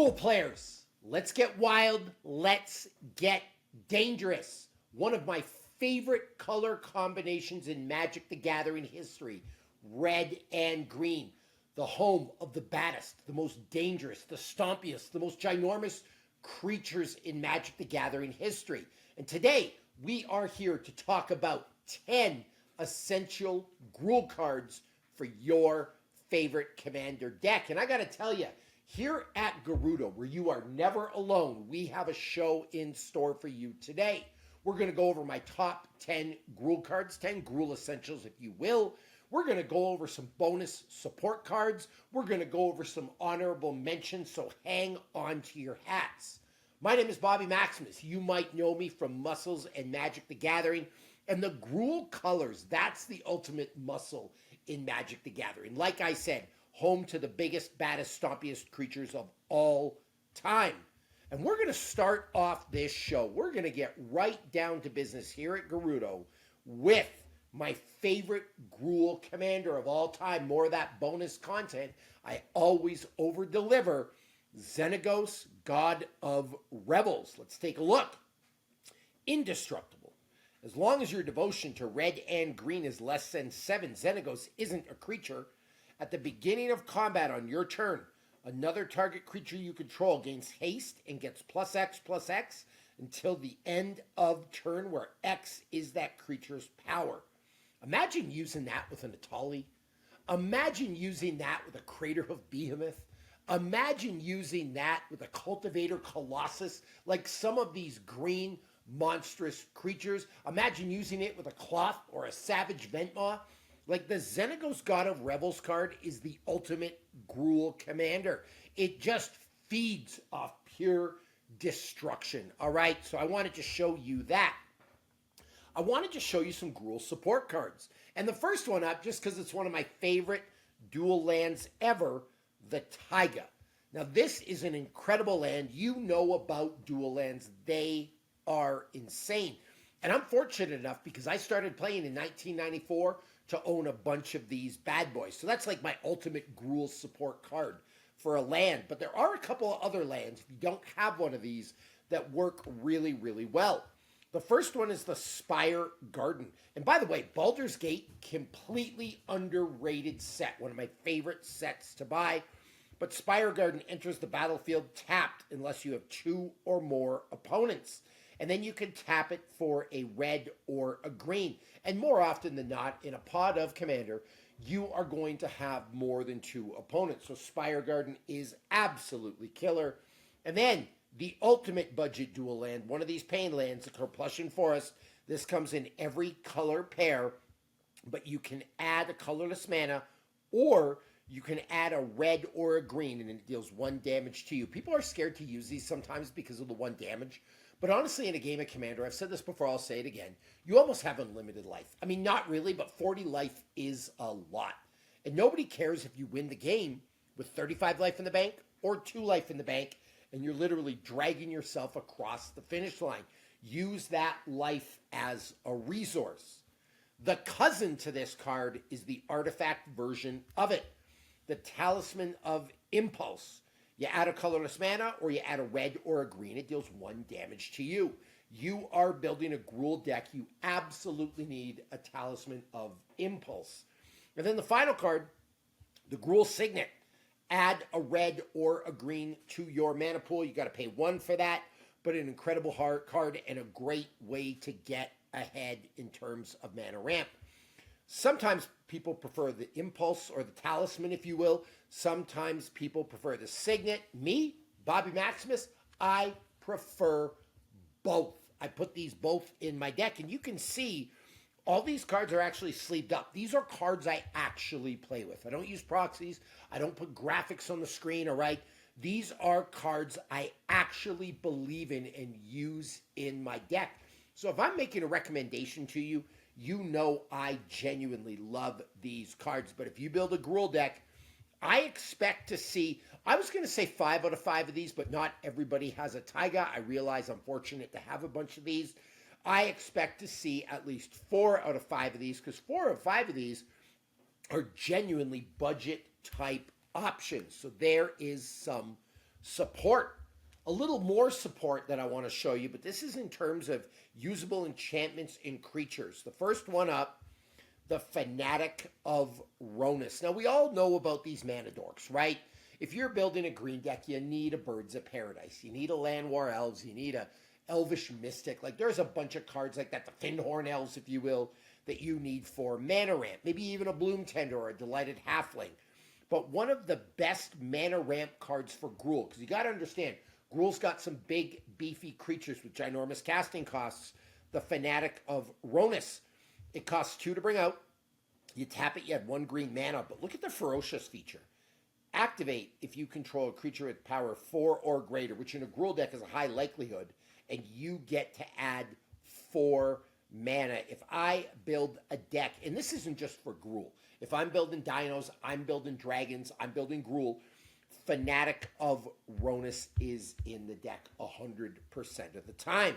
Gruul players, let's get wild, let's get dangerous. One of my favorite color combinations in Magic the Gathering history, red and green. The home of the baddest, the most dangerous, the stompiest, the most ginormous creatures in Magic the Gathering history. And today, we are here to talk about 10 essential Gruul cards for your favorite commander deck. And I gotta tell you, here at Girudo, where you are never alone, we have a show in store for you today. We're going to go over my top 10 Gruul cards, 10 Gruul essentials, if you will. We're going to go over some bonus support cards. We're going to go over some honorable mentions, so hang on to your hats. My name is Bobby Maximus. You might know me from Muscles and Magic the Gathering. And the Gruul colors, that's the ultimate muscle in Magic the Gathering. Like I said, home to the biggest, baddest, stompiest creatures of all time. And we're going to start off this show. We're going to get right down to business here at Girudo with my favorite Gruul commander of all time. More of that bonus content. I always over-deliver. Xenagos, God of Rebels. Let's take a look. Indestructible. As long as your devotion to red and green is less than 7, Xenagos isn't a creature. At the beginning of combat on your turn, another target creature you control gains haste and gets +X/+X until the end of turn, where X is that creature's power. Imagine using that with an Atali. Imagine using that with a Crater of Behemoth. Imagine using that with a Cultivator Colossus, like some of these green monstrous creatures. Imagine using it with a Cloth or a Savage Ventmaw. Like, the Xenagos God of Rebels card is the ultimate Gruul commander. It just feeds off pure destruction. All right, so I wanted to show you that. I wanted to show you some Gruul support cards. And the first one up, just because it's one of my favorite dual lands ever, the Taiga. Now, this is an incredible land. You know about dual lands. They are insane. And I'm fortunate enough, because I started playing in 1994, to own a bunch of these bad boys. So that's like my ultimate Gruul support card for a land. But there are a couple of other lands, if you don't have one of these, that work really, really well. The first one is the Spire Garden. And by the way, Baldur's Gate, completely underrated set. One of my favorite sets to buy. But Spire Garden enters the battlefield tapped unless you have 2 or more opponents. And then you can tap it for a red or a green. And more often than not, in a pod of Commander, you are going to have more than 2 opponents. So Spire Garden is absolutely killer. And then the ultimate budget dual land, one of these pain lands, the Corplusian Forest. This comes in every color pair, but you can add a colorless mana, or you can add a red or a green, and it deals 1 damage to you. People are scared to use these sometimes because of the 1 damage. But honestly, in a game of Commander, I've said this before, I'll say it again, you almost have unlimited life. I mean, not really, but 40 life is a lot. And nobody cares if you win the game with 35 life in the bank or 2 life in the bank, and you're literally dragging yourself across the finish line. Use that life as a resource. The cousin to this card is the artifact version of it, the Talisman of Impulse. You add a colorless mana, or you add a red or a green. It deals 1 damage to you. You are building a Gruul deck. You absolutely need a Talisman of Impulse. And then the final card, the Gruul Signet. Add a red or a green to your mana pool. You got to pay 1 for that, but an incredible card and a great way to get ahead in terms of mana ramp. Sometimes people prefer the Impulse or the Talisman, if you will. Sometimes people prefer the Signet. Me, Bobby Maximus, I prefer both. I put these both in my deck, and you can see all these cards are actually sleeved up. These are cards I actually play with. I don't use proxies. I don't put graphics on the screen, all right? These are cards I actually believe in and use in my deck. So if I'm making a recommendation to you, you know I genuinely love these cards. But if you build a Gruul deck, I expect to see, I was going to say 5 out of 5 of these, but not everybody has a Taiga. I realize I'm fortunate to have a bunch of these. I expect to see at least 4 out of 5 of these, because 4 or 5 of these are genuinely budget type options. So there is some support. A little more support that I want to show you, but this is in terms of usable enchantments and creatures. The first one up, the Fanatic of Ronus. Now, we all know about these mana dorks, right? If you're building a green deck, you need a Birds of Paradise. You need a Land War Elves. You need a Elvish Mystic. Like, there's a bunch of cards like that, the Finhorn Elves, if you will, that you need for mana ramp. Maybe even a Bloom Tender or a Delighted Halfling. But one of the best mana ramp cards for Gruul, because you got to understand, Gruul's got some big, beefy creatures with ginormous casting costs. The Fanatic of Ronus. It costs 2 to bring out. You tap it, you have 1 green mana. But look at the Ferocious feature. Activate if you control a creature with power 4 or greater, which in a Gruul deck is a high likelihood, and you get to add 4 mana. If I build a deck, and this isn't just for Gruul. If I'm building dinos, I'm building dragons, I'm building Gruul, Fanatic of Ronus is in the deck 100% of the time.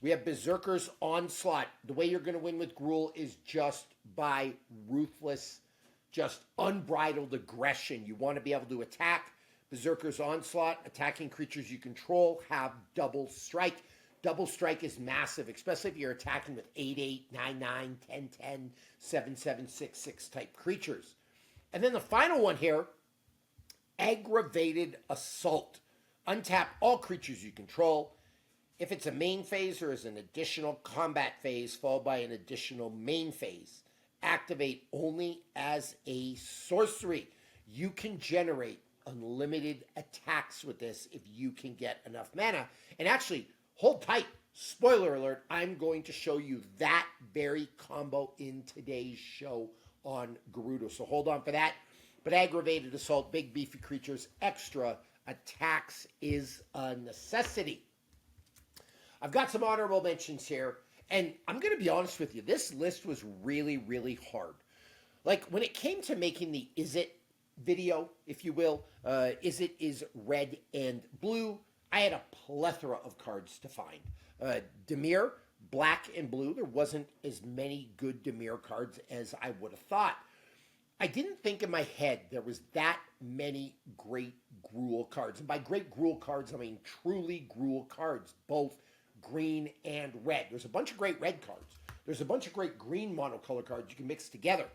We have Berserker's Onslaught. The way you're going to win with Gruul is just by ruthless, just unbridled aggression. You want to be able to attack. Berserker's Onslaught, attacking creatures you control, have double strike. Double strike is massive, especially if you're attacking with 8/8, 9/9, 10/10, 7/7, 6/6 type creatures. And then the final one here, Aggravated Assault. Untap all creatures you control. If it's a main phase or is an additional combat phase followed by an additional main phase, activate only as a sorcery. You can generate unlimited attacks with this if you can get enough mana. And actually, hold tight. Spoiler alert, I'm going to show you that very combo in today's show on Girudo. So hold on for that. But Aggravated Assault, big beefy creatures, extra attacks is a necessity. I've got some honorable mentions here, and I'm going to be honest with you. This list was really, really hard. Like, when it came to making the Is It video, if you will, Is It is red and blue, I had a plethora of cards to find. Dimir, black and blue, there wasn't as many good Dimir cards as I would have thought. I didn't think in my head there was that many great Gruul cards. And by great Gruul cards, I mean truly Gruul cards, both green and red. There's a bunch of great red cards. There's a bunch of great green monocolor cards you can mix together.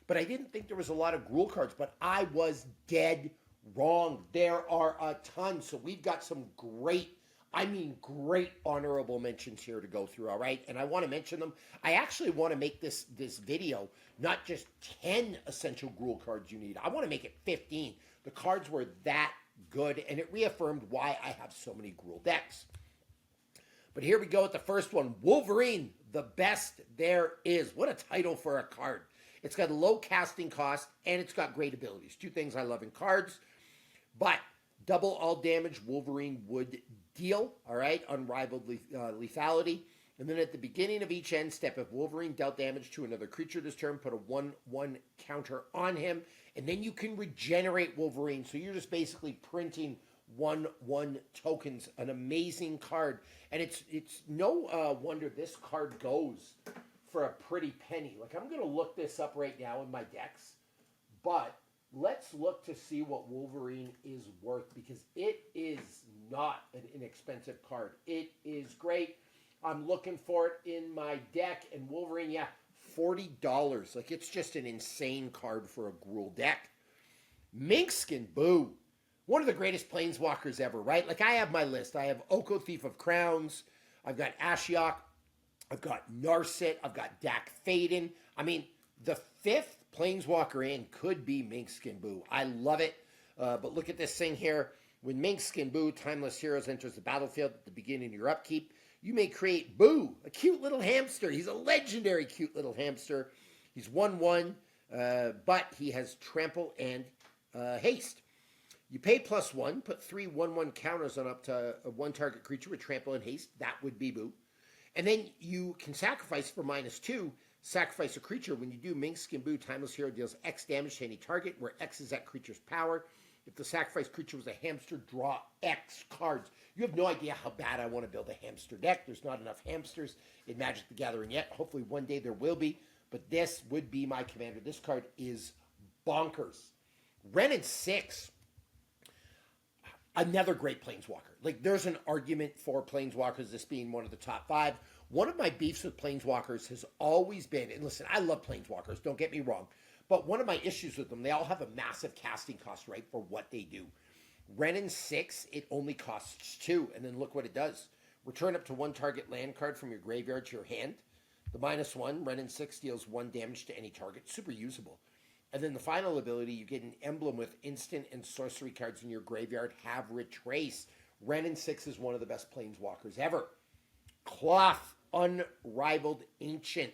But I didn't think there was a lot of Gruul cards, but I was dead wrong. There are a ton. So we've got some great, I mean great honorable mentions here to go through, all right? And I want to mention them. I actually want to make this video not just 10 essential Gruul cards you need. I want to make it 15. The cards were that good, and it reaffirmed why I have so many Gruul decks. But here we go with the first one. Wolverine, the best there is. What a title for a card. It's got a low casting cost, and it's got great abilities. 2 things I love in cards. But double all damage Wolverine would deal, all right? Unrivaled lethality. And then at the beginning of each end step, if Wolverine dealt damage to another creature this turn, put a 1/1 counter on him. And then you can regenerate Wolverine. So you're just basically printing 1/1 tokens. An amazing card. And it's no wonder this card goes for a pretty penny. Like, I'm going to look this up right now in my decks. But let's look to see what Wolverine is worth, because it is not an inexpensive card. It is great. I'm looking for it in my deck. And Wolverine, yeah, $40. Like, it's just an insane card for a Gruul deck. Minkskin, boo. One of the greatest planeswalkers ever, right? Like, I have my list. I have Oko, Thief of Crowns. I've got Ashiok. I've got Narset. I've got Dak Faden. I mean, the 5th planeswalker in could be Minkskin Boo. I love it. But look at this thing here. When Minkskin Boo, Timeless Heroes, enters the battlefield at the beginning of your upkeep, you may create Boo, a cute little hamster. He's a legendary cute little hamster. He's 1/1, but he has trample and haste. You pay +1, put 3 1/1 counters on up to one target creature with trample and haste. That would be Boo. And then you can sacrifice for -2, sacrifice a creature. When you do, Minkskin Boo, Timeless Hero deals X damage to any target, where X is that creature's power. If the sacrificed creature was a hamster, draw X cards. You have no idea how bad I want to build a hamster deck. There's not enough hamsters in Magic the Gathering yet. Hopefully one day there will be. But this would be my commander. This card is bonkers. Ren and 6. Another great Planeswalker. Like, there's an argument for Planeswalkers, this being one of the top 5. One of my beefs with Planeswalkers has always been, and listen, I love Planeswalkers, don't get me wrong, but one of my issues with them, they all have a massive casting cost, right, for what they do. Wrenn and 6, it only costs 2, and then look what it does. Return up to 1 target land card from your graveyard to your hand. The -1, Wrenn and 6 deals 1 damage to any target. Super usable. And then the final ability, you get an emblem with instant and sorcery cards in your graveyard have retrace. Wrenn and 6 is one of the best Planeswalkers ever. Cloth, Unrivaled Ancient.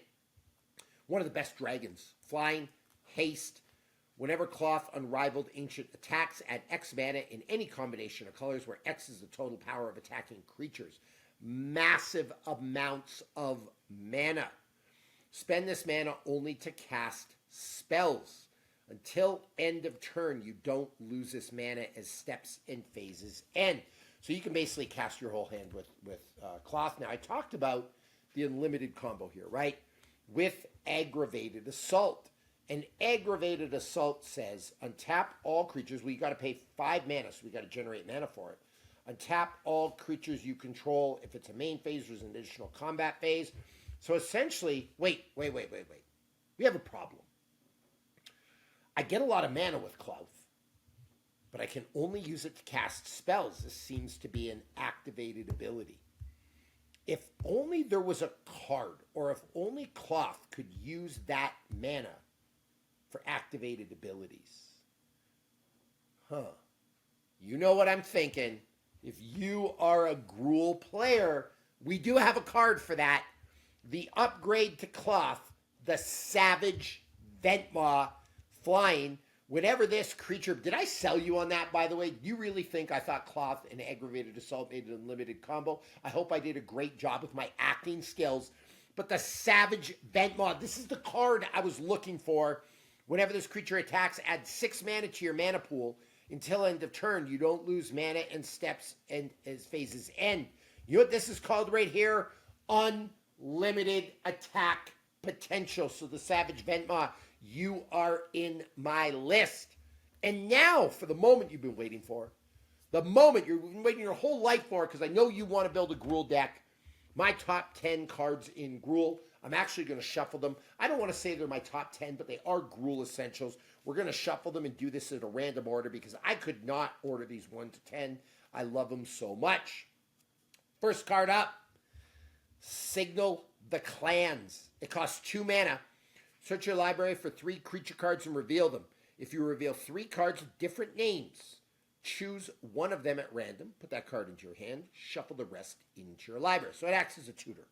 One of the best dragons. Flying, haste. Whenever Cloth, Unrivaled Ancient attacks, add X mana in any combination of colors where X is the total power of attacking creatures. Massive amounts of mana. Spend this mana only to cast spells. Until end of turn, you don't lose this mana as steps and phases end. So you can basically cast your whole hand with Cloth. Now, I talked about the unlimited combo here, right? With Aggravated Assault. And Aggravated Assault says, untap all creatures. Well, you got to pay 5 mana, so we got to generate mana for it. Untap all creatures you control if it's a main phase or an additional combat phase. So essentially, wait. We have a problem. I get a lot of mana with Cloth, but I can only use it to cast spells. This seems to be an activated ability. If only there was a card, or if only Cloth could use that mana for activated abilities. You know what I'm thinking. If you are a Gruul player, we do have a card for that. The upgrade to Cloth, the Savage Ventmaw, flying. Whenever this creature... Did I sell you on that, by the way? Do you really think I thought Cloth and Aggravated Assault made an unlimited combo? I hope I did a great job with my acting skills. But the Savage Ventmaw, this is the card I was looking for. Whenever this creature attacks, add 6 mana to your mana pool. Until end of turn, you don't lose mana and steps and as phases end. You know what this is called right here? Unlimited attack potential. So the Savage Ventmaw, you are in my list. And now, for the moment you've been waiting for, the moment you've been waiting your whole life for, because I know you want to build a Gruul deck, my top 10 cards in Gruul. I'm actually going to shuffle them. I don't want to say they're my top 10, but they are Gruul essentials. We're going to shuffle them and do this in a random order because I could not order these 1 to 10. I love them so much. First card up, Signal the Clans. It costs 2 mana. Search your library for 3 creature cards and reveal them. If you reveal 3 cards with different names, choose one of them at random, put that card into your hand, shuffle the rest into your library. So it acts as a tutor.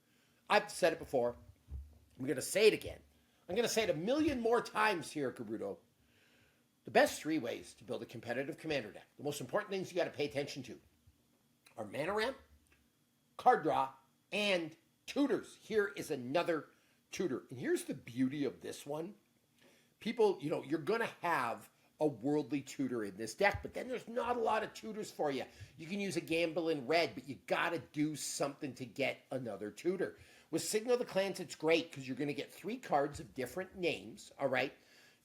I've said it before. I'm going to say it again. I'm going to say it a million more times here at Girudo. The best 3 ways to build a competitive commander deck, the most important things you got to pay attention to, are mana ramp, card draw, and tutors. Here is another tutor. And here's the beauty of this one. People, you're going to have a worldly tutor in this deck, but then there's not a lot of tutors for you. You can use a Gamble in red, but you got to do something to get another tutor. With Signal the Clans, it's great because you're going to get 3 cards of different names, all right?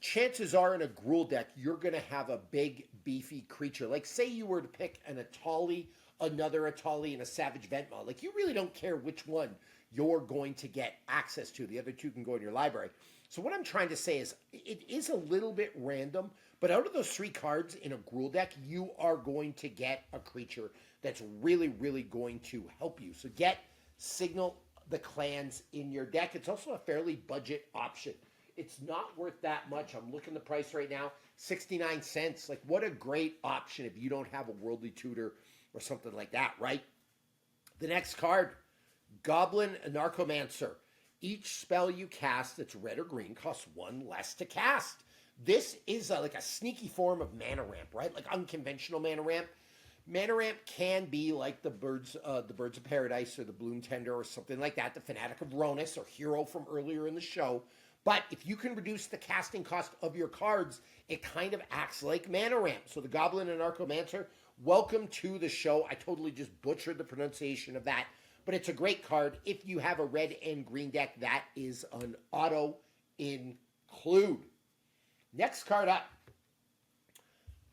Chances are in a Gruul deck, you're going to have a big, beefy creature. Like, say you were to pick an Atali, another Atali, and a Savage Ventmaw. Like, you really don't care which one you're going to get access to. The other 2 can go in your library. So what I'm trying to say is it is a little bit random, but out of those 3 cards in a Gruul deck, you are going to get a creature that's really, really going to help you. So get Signal the Clans in your deck. It's also a fairly budget option. It's not worth that much. I'm looking at the price right now, 69 cents. Like, what a great option if you don't have a worldly tutor or something like that, right? The next card, Goblin Anarchomancer. Each spell you cast that's red or green costs 1 less to cast. This is like a sneaky form of mana ramp, right? Like unconventional mana ramp. Mana ramp can be like the Birds of Paradise or the Bloom Tender or something like that, the Fanatic of Ronus or Hero from earlier in the show. But if you can reduce the casting cost of your cards, it kind of acts like mana ramp. So the Goblin Anarchomancer, welcome to the show. I totally just butchered the pronunciation of that. But it's a great card. If you have a red and green deck, that is an auto include. Next card up.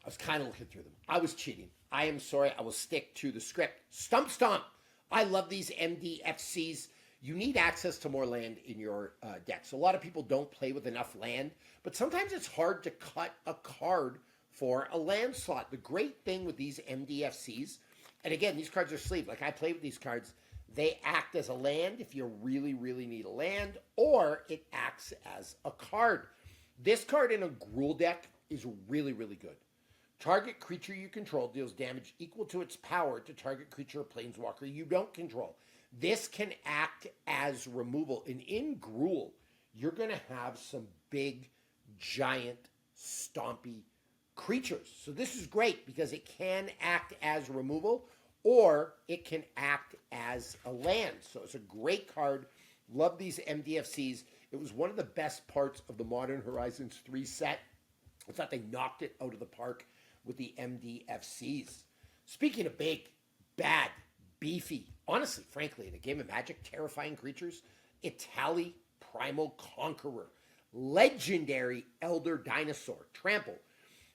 I was kind of looking through them. I was cheating. I am sorry. I will stick to the script. Stump Stomp. I love these MDFCs. You need access to more land in your deck. So a lot of people don't play with enough land, but sometimes it's hard to cut a card for a land slot. The great thing with these MDFCs, and again, these cards are sleeved. Like I play with these cards, they act as a land if you really, really need a land, or it acts as a card. This card in a Gruul deck is really, really good. Target creature you control deals damage equal to its power to target creature or planeswalker you don't control. This can act as removal. And in Gruul, you're going to have some big, giant, stompy creatures. So this is great because it can act as removal or it can act as a land. So it's a great card. Love these MDFCs. It was one of the best parts of the Modern Horizons 3 set. I thought they knocked it out of the park with the MDFCs. Speaking of big, bad, beefy, honestly, frankly, in a game of Magic, terrifying creatures, Itali Primal Conqueror, legendary Elder Dinosaur, trample.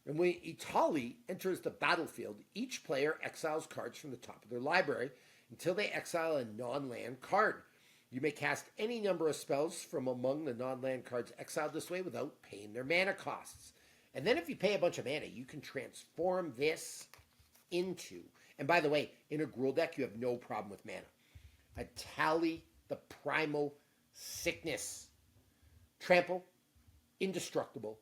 And when Itali enters the battlefield, each player exiles cards from the top of their library until they exile a non-land card. You may cast any number of spells from among the non-land cards exiled this way without paying their mana costs. And then if you pay a bunch of mana, you can transform this into, and by the way, in a Gruul deck, you have no problem with mana. Itali, the Primal Sickness. Trample, indestructible.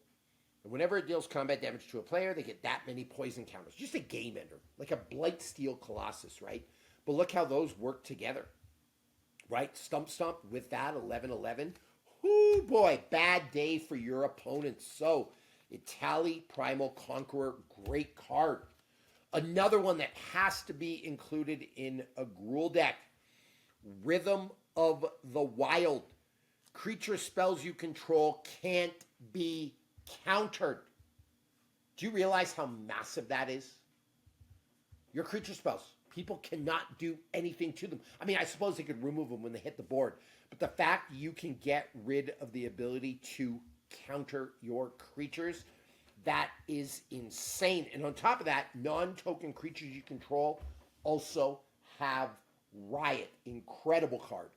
And whenever it deals combat damage to a player, they get that many poison counters. Just a game ender, like a Blightsteel Colossus, right? But look how those work together, right? Stump Stomp with that, 11/11. Whoo, boy, bad day for your opponents. So, Itali Primal Conqueror, great card. Another one that has to be included in a Gruul deck, Rhythm of the Wild. Creature spells you control can't be countered. Do you realize how massive that is? Your creature spells, people cannot do anything to them. I mean, I suppose they could remove them when they hit the board, but the fact you can get rid of the ability to counter your creatures, that is insane. And on top of that, non-token creatures you control also have Riot. Incredible card.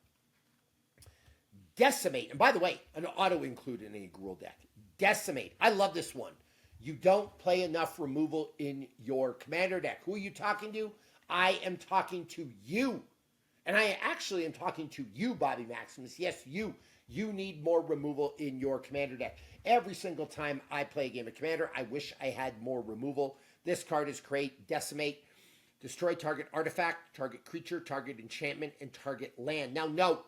Decimate. And by the way, an auto include in a Gruul deck. Decimate. I love this one. You don't play enough removal in your commander deck. Who are you talking to? I am talking to you. And I actually am talking to you, Bobby Maximus. Yes, you. You need more removal in your commander deck. Every single time I play a game of commander, I wish I had more removal. This card is great. Decimate. Destroy target artifact, target creature, target enchantment, and target land. Now, note,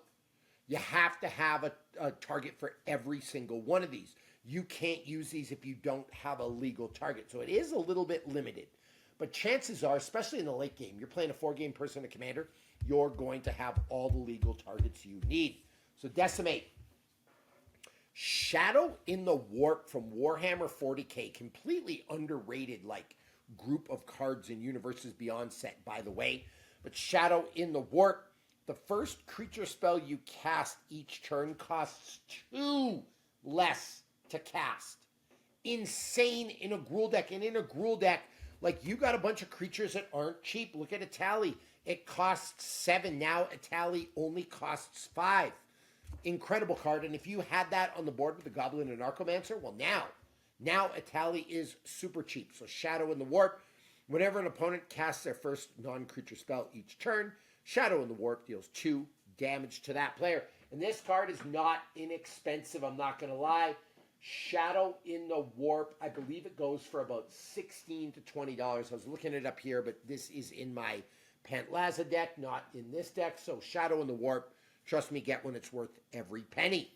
you have to have a target for every single one of these. You can't use these if you don't have a legal target. So it is a little bit limited. But chances are, especially in the late game, you're playing a 4-game person of commander, you're going to have all the legal targets you need. So Decimate. Shadow in the Warp from Warhammer 40k. Completely underrated, like, group of cards in Universes Beyond set, by the way. But Shadow in the Warp. The first creature spell you cast each turn costs 2 less to cast. Insane in a Gruul deck. And in a Gruul deck, like, you got a bunch of creatures that aren't cheap. Look at Itali. It costs 7. Now Itali only costs 5. Incredible card. And if you had that on the board with the Goblin and Archomancer, well, now Itali is super cheap. So Shadow in the Warp. Whenever an opponent casts their first non-creature spell each turn, Shadow in the Warp deals 2 damage to that player. And this card is not inexpensive, I'm not going to lie. Shadow in the Warp, I believe it goes for about $16 to $20. I was looking it up here, but this is in my Pantlaza deck, not in this deck. So Shadow in the Warp, trust me, get one, it's worth every penny.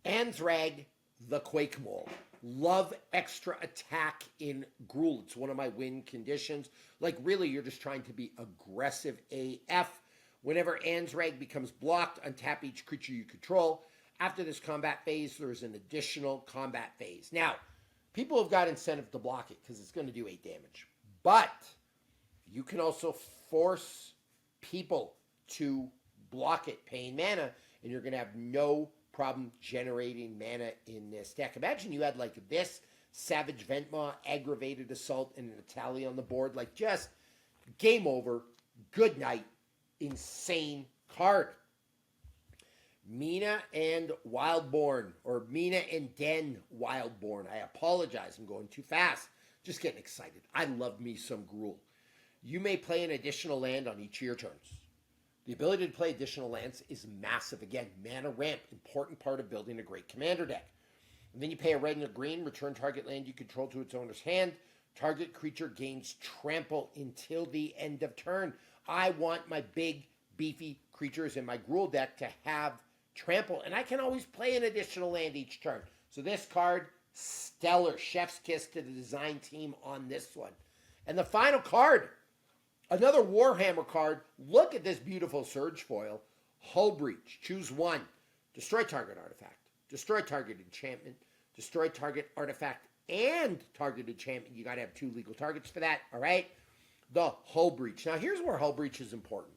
Anzrag the Quake Mole. Love extra attack in Gruul. It's one of my win conditions. Like, really, you're just trying to be aggressive AF. Whenever Anzrag becomes blocked, untap each creature you control. After this combat phase, there's an additional combat phase. Now, people have got incentive to block it because it's going to do 8 damage. But you can also force people to block it, paying mana, and you're going to have no problem generating mana in this deck. Imagine you had like this Savage Ventmaw, Aggravated Assault, and an Italian on the board. Like, just game over. Good night. Insane card. Mina and Wildborn, or Mina and Den Wildborn. I apologize, I'm going too fast. Just getting excited. I love me some Gruul. You may play an additional land on each of your turns. The ability to play additional lands is massive. Again, mana ramp, important part of building a great commander deck. And then you pay a red and a green, return target land you control to its owner's hand. Target creature gains trample until the end of turn. I want my big, beefy creatures in my Gruul deck to have trample, and I can always play an additional land each turn. So this card, stellar. Chef's kiss to the design team on this one. And the final card, another Warhammer card. Look at this beautiful Surge foil. Hull Breach. Choose one. Destroy target artifact. Destroy target enchantment. Destroy target artifact and target enchantment. You got to have 2 legal targets for that, all right? The Hull Breach. Now, here's where Hull Breach is important.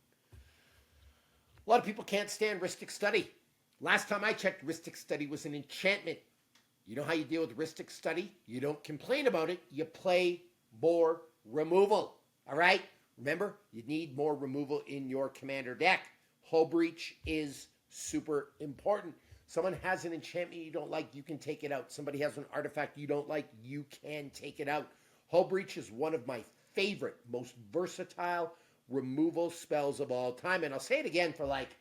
A lot of people can't stand Rhystic Study. Last time I checked, Rhystic Study was an enchantment. You know how you deal with Rhystic Study? You don't complain about it. You play more removal, all right? Remember, you need more removal in your commander deck. Hull Breach is super important. Someone has an enchantment you don't like, you can take it out. Somebody has an artifact you don't like, you can take it out. Hull Breach is one of my favorite, most versatile removal spells of all time. And I'll say it again for like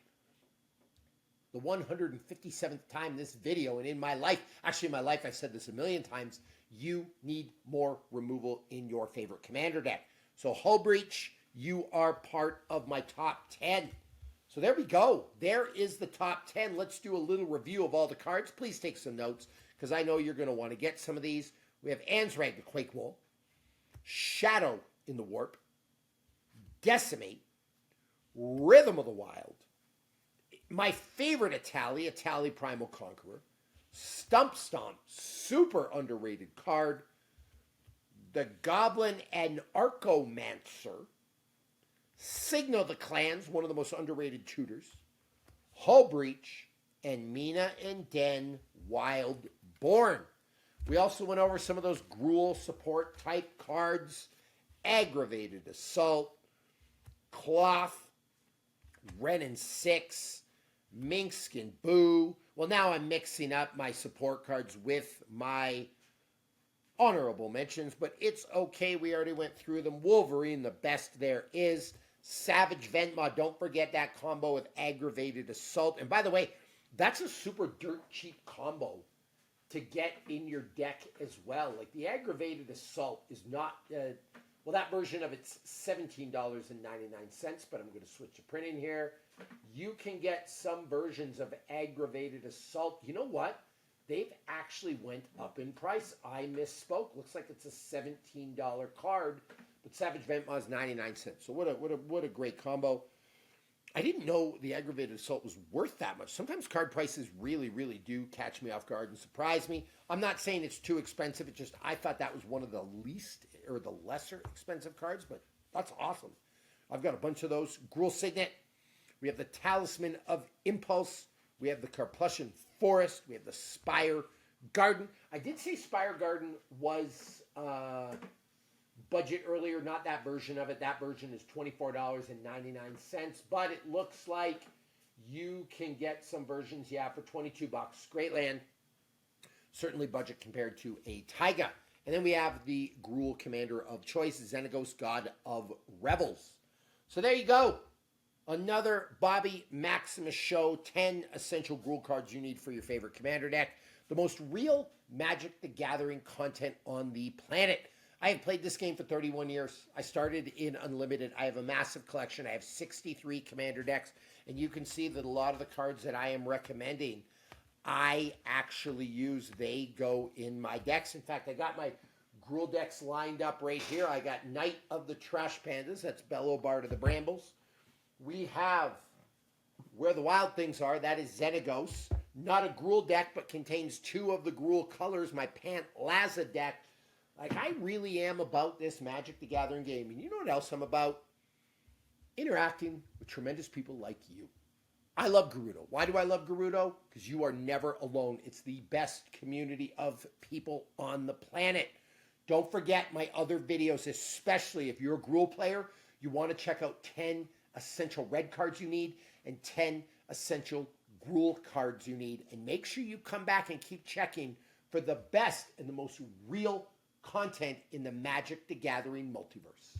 the 157th time in this video and in my life. Actually, in my life, I've said this a million times. You need more removal in your favorite commander deck. So Hull Breach, you are part of my top 10. So there we go. There is the top 10. Let's do a little review of all the cards. Please take some notes because I know you're going to want to get some of these. We have Ansrag the Quake Wall, Shadow in the Warp, Decimate, Rhythm of the Wild, my favorite Itali Primal Conqueror, Stump Stomp, super underrated card, the Goblin and Archomancer, Signal the Clans, one of the most underrated tutors, Hull Breach, and Mina and Den Wildborn. We also went over some of those Gruul support type cards, Aggravated Assault, Cloth, Ren and 6, Minkskin Boo. Well, now I'm mixing up my support cards with my honorable mentions, but it's okay. We already went through them. Wolverine, the best there is. Savage Ventmaw, don't forget that combo with Aggravated Assault. And by the way, that's a super dirt cheap combo to get in your deck as well. Like the Aggravated Assault is not, well, that version of it's $17.99, but I'm going to switch to printing here. You can get some versions of Aggravated Assault. You know what? They've actually went up in price. I misspoke. Looks like it's a $17 card, but Savage Ventmaw is 99 cents. So what a great combo. I didn't know the Aggravated Assault was worth that much. Sometimes card prices really, really do catch me off guard and surprise me. I'm not saying it's too expensive. It's just I thought that was one of the least or the lesser expensive cards, but that's awesome. I've got a bunch of those. Gruul Signet. We have the Talisman of Impulse. We have the Carplusian Forest. We have the Spire Garden. I did say Spire Garden was budget earlier, not that version of it. That version is $24.99, but it looks like you can get some versions, yeah, for $22. Great land. Certainly budget compared to a Taiga. And then we have the Gruul Commander of Choice, Xenagos, God of Revels. So there you go. Another Bobby Maximus show. 10 essential Gruul cards you need for your favorite commander deck. The most real Magic the Gathering content on the planet. I have played this game for 31 years. I started in Unlimited. I have a massive collection. I have 63 commander decks. And you can see that a lot of the cards that I am recommending, I actually use. They go in my decks. In fact, I got my Gruul decks lined up right here. I got Knight of the Trash Pandas. That's Bellow Bard of the Brambles. We have Where the Wild Things Are. That is Xenagos. Not a Gruul deck, but contains 2 of the Gruul colors. My Pantlaza deck. Like, I really am about this Magic the Gathering game. And you know what else I'm about? Interacting with tremendous people like you. I love Girudo. Why do I love Girudo? Because you are never alone. It's the best community of people on the planet. Don't forget my other videos, especially if you're a Gruul player, you want to check out 10 essential red cards you need and 10 essential Gruul cards you need. And make sure you come back and keep checking for the best and the most real content in the Magic the Gathering multiverse.